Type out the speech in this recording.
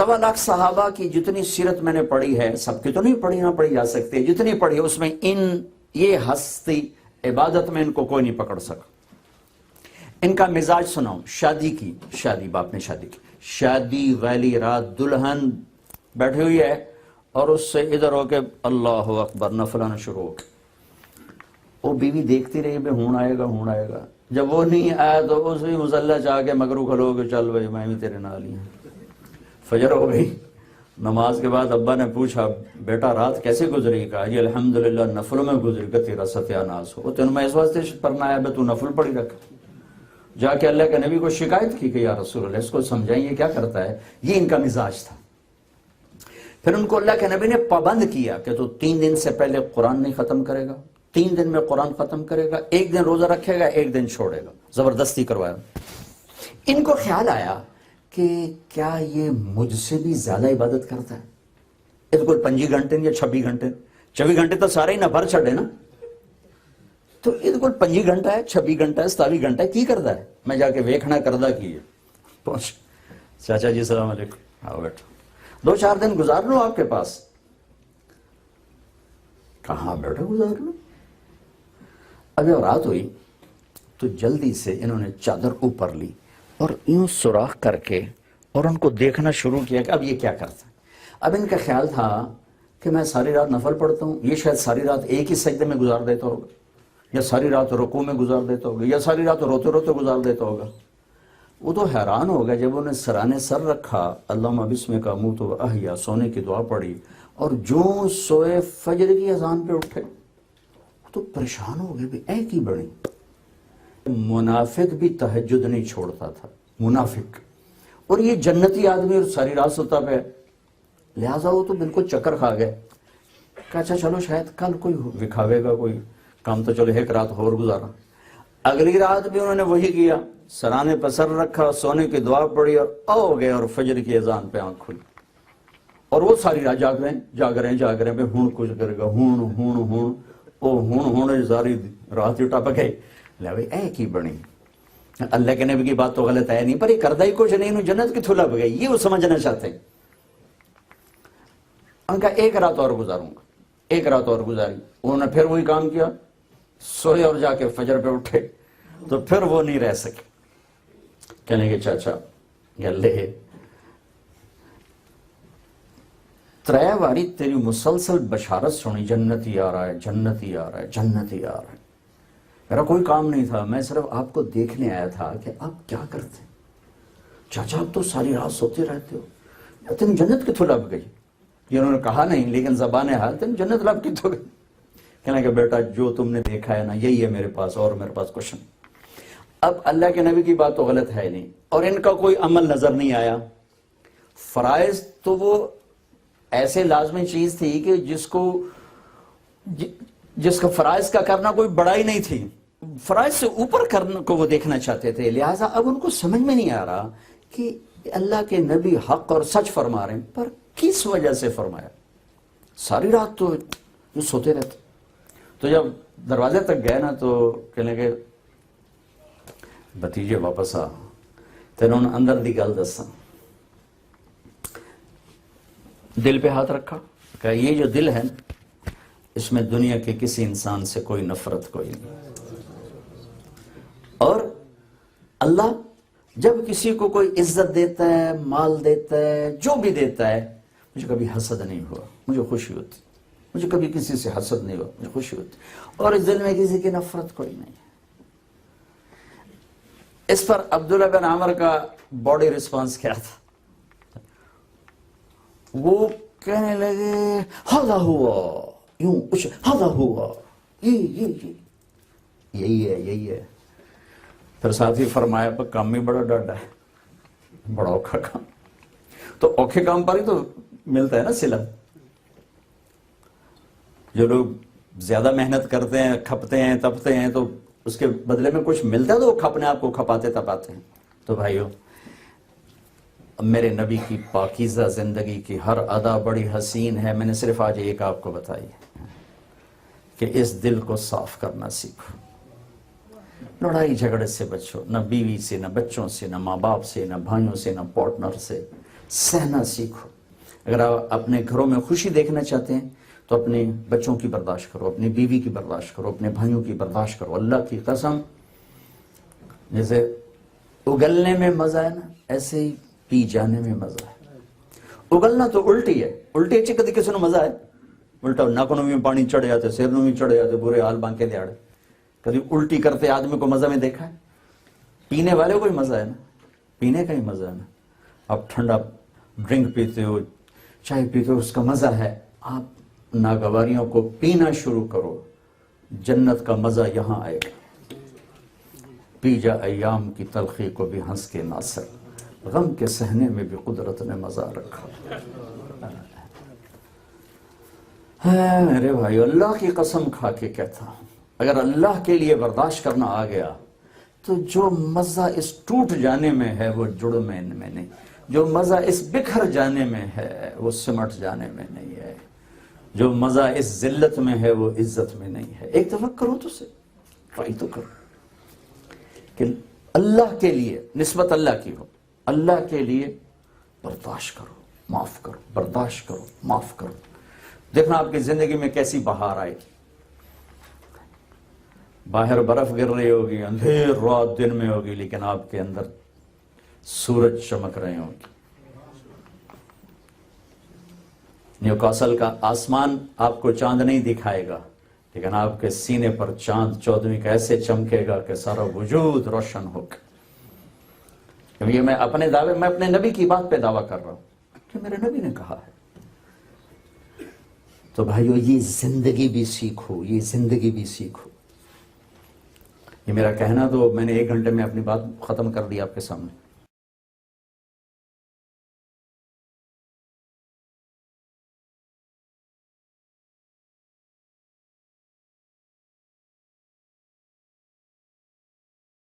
1.25 लाख सहाबा की जितनी सीरत मैंने पढ़ी है, सबकी तो नहीं पढ़ी, ना पढ़ी जा सकती, जितनी पढ़ी है उसमें ये हस्ती इबादत में इनको कोई नहीं पकड़ सका। इनका मिजाज सुनाओ, शादी बाप ने शादी की, शादी वाली रात दुल्हन बैठी हुई है और उससे इधर होके अल्लाह अकबर नफलाना शुरू हो गया। वो बीवी देखती रही भाई हूं आएगा, जब वो नहीं आया तो उसी मुसल्ला चाह के मगरू खलो के चल भाई मैं भी तेरे नाल ही हूं। फजर हो गई, नमाज के बाद अब्बा ने पूछा बेटा रात कैसे गुजरी? कहा जी अल्हम्दुलिल्लाह नफलों में गुजरी। का तेरा सत्यानाश हो, तेन मैं इस वास्ते पढ़ना आया तू नफल पढ़ी रख। जाके अल्लाह के नबी को शिकायत की कि या रसूल अल्लाह इसको समझाइए क्या करता है। ये इनका मिजाज था। फिर उनको अल्लाह के नबी ने पाबंद किया कि तू 3 दिन से पहले कुरान नहीं खत्म करेगा, 3 दिन में कुरान खत्म करेगा, 1 दिन रोजा रखेगा, 1 दिन छोड़ेगा। जबरदस्ती करवाया। इनको ख्याल आया कि क्या ये मुझसे भी ज्यादा इबादत करता है? ये तो कोई 25 घंटे या 26 घंटे, 24 घंटे तो सारे ही ना भर छड़े ना, तो ये तो कोई 25 घंटा है, 26 घंटा है, 27 घंटा है, की करता है? मैं जाके वेखना करदा की है। पहुंच चाचा जी सलाम अलैकुम, आओ बैठो, 2-4 दिन गुजार लो आपके पास। कहाँ बैठो गुजार लो। अभी रात हुई तो जल्दी से इन्होंने चादर ऊपर ली और यूं सुराख करके और उनको देखना शुरू किया कि अब ये क्या करता है। अब इनका ख्याल था कि मैं सारी रात नफल पढ़ता हूँ, ये शायद सारी रात एक ही सजदे में गुजार देता होगा, या सारी रात रुकू में गुजार देता होगा, या सारी रात रोते रोते गुजार देता होगा। वो तो हैरान हो गया जब उन्हें सराने सर रखा, अल्लाहुम्मा बिस्मिका मूतु व अहया, सोने की दुआ पढ़ी, और जो सोए फजर की अजान पे उठे तो परेशान हो गए भी ऐ की बड़ी। मुनाफिक भी तहज्जुद नहीं छोड़ता था, मुनाफिक, और ये जन्नती आदमी और सारी रात सोता पे, लिहाजा वो तो बिल्कुल चक्कर खा गए। अच्छा चलो शायद कल कोई विखावेगा कोई काम, तो चलो एक रात और गुजारा। अगली रात भी उन्होंने वही किया, सराने पर सर रखा, सोने की दुआ पड़ी और हो गए, और फजर की अजान पे आंख खुली, और वो सारी रात जाग रहे हैं हूं कुछ करेगा, हूं हूं सारी रात टप गए। ले भाई ऐ की बनी। अल्लाह के नबी की बात तो गलत है नहीं, पर ये करदा ही कुछ नहीं, जन्नत की थुला गई, ये वो समझना चाहते हैं। उनका एक रात और गुजारूंगा, एक रात और गुजारी। उन्होंने फिर वही काम किया, सोए और जाके फजर पे उठे, तो फिर वो नहीं रह सके। कहने के चाचा गले 3 बारी तेरी मुसलसल बशारत सुनी, जन्नती आ रहा है, जन्नती आ रहा है, जन्नती आ रहा है। मेरा कोई काम नहीं था, मैं सिर्फ आपको देखने आया था कि आप क्या करते। चाचा आप तो सारी रात सोते रहते हो, तुम जन्नत किथों लब गई? ये उन्होंने कहा नहीं, लेकिन ज़बान हाल तुम जन्नत लब किथों गई। कहना कि बेटा जो तुमने देखा है ना यही है मेरे पास, और मेरे पास कुछ नहीं। अब अल्लाह के नबी की बात तो गलत है नहीं, और इनका कोई अमल नजर नहीं आया। फराइज तो वो ऐसे लाजमी चीज थी कि जिसका फराइज का करना कोई बड़ा ही नहीं थी, फराइज से ऊपर करने को वो देखना चाहते थे। लिहाजा अब उनको समझ में नहीं आ रहा कि अल्लाह के नबी हक और सच फरमा रहे हैं, पर किस वजह से फरमाया। सारी रात तो ये सोते रहते। तो जब दरवाजे तक गए ना तो कहने के भतीजे वापस आ, तेन उन्होंने अंदर दी गल दसा। दिल पे हाथ रखा, कहा ये जो दिल है इसमें दुनिया के किसी इंसान से कोई नफरत कोई नहीं, और अल्लाह जब किसी को कोई इज्जत देता है, माल देता है, जो भी देता है, मुझे कभी हसद नहीं हुआ, मुझे खुशी होती। मुझे कभी किसी से हसद नहीं हुआ, मुझे खुशी होती, और इस दिल में किसी की नफरत कोई नहीं। इस पर अब्दुल्ला बिन आमर का बॉडी रिस्पांस क्या था? वो कहने लगे हादा हुआ, यूं हादा हुआ, यही है। फिर साथ ही फरमाया पर काम ही बड़ा डाढ़ा है, बड़ा औखा काम। तो औखे काम पर ही तो मिलता है ना सिला। जो लोग ज्यादा मेहनत करते हैं, खपते हैं, तपते हैं, तो उसके बदले में कुछ मिलता है तो वो खपने आपको खपाते तपाते हैं। तो भाइयों, मेरे नबी की पाकीज़ा जिंदगी की हर अदा बड़ी हसीन है। मैंने सिर्फ आज एक आपको बताई है कि इस दिल को साफ करना सीखो। लड़ाई झगड़े से बचो, न बीवी से, न बच्चों से, न माँ बाप से, न भाइयों से, न पार्टनर से। सहना सीखो। अगर आप अपने घरों में खुशी देखना चाहते हैं तो अपने बच्चों की बर्दाश्त करो, अपनी बीवी की बर्दाश्त करो, अपने भाइयों की बर्दाश्त करो। अल्लाह की कसम, जैसे उगलने में मजा है ना, ऐसे ही पी जाने में मजा है। उगलना तो उल्टी है, उल्टी अच्छी कदी किसी मजा है, उल्टा नाखूनों में पानी चढ़ जाते, सिर में चढ़ जाते, बुरे हाल बांके दिहाड़े। कभी उल्टी करते आदमी को मजा में देखा है? पीने वाले को ही मजा है ना, पीने का ही मजा है ना। आप ठंडा ड्रिंक पीते हो, चाय पीते हो, उसका मजा है। आप नागवारियों को पीना शुरू करो, जन्नत का मजा यहां आएगा। पी जा अय्याम की तलखी को भी हंस के नासर, गम के सहने में भी कुदरत ने मजा रखा। मेरे भाई, अल्लाह की कसम खा के कहता हूं, अगर अल्लाह के लिए बर्दाश्त करना आ गया तो जो मजा इस टूट जाने में है वो जुड़ में नहीं, जो मजा इस बिखर जाने में है वो सिमट जाने में नहीं है, जो मजा इस जिल्लत में है वो इज्जत में नहीं है। एक दफा करो तो से ट्राई तो करो कि अल्लाह के लिए निस्बत अल्लाह की हो, अल्लाह के लिए बर्दाश्त करो, माफ करो, बर्दाश्त करो, माफ करो। देखना आपकी जिंदगी में कैसी बहार आएगी। बाहर बर्फ गिर रही होगी, अंधेर रात दिन में होगी, लेकिन आपके अंदर सूरज चमक रहे होंगे। न्यूकासल का आसमान आपको चांद नहीं दिखाएगा, लेकिन आपके सीने पर चांद 14वीं का ऐसे चमकेगा कि सारा वजूद रोशन होगा। ये मैं अपने दावे, मैं अपने नबी की बात पे दावा कर रहा हूं कि मेरे नबी ने कहा है। तो भाइयों, ये जिंदगी भी सीखो, ये जिंदगी भी सीखो। ये मेरा कहना तो मैंने 1 घंटे में अपनी बात खत्म कर दी आपके सामने।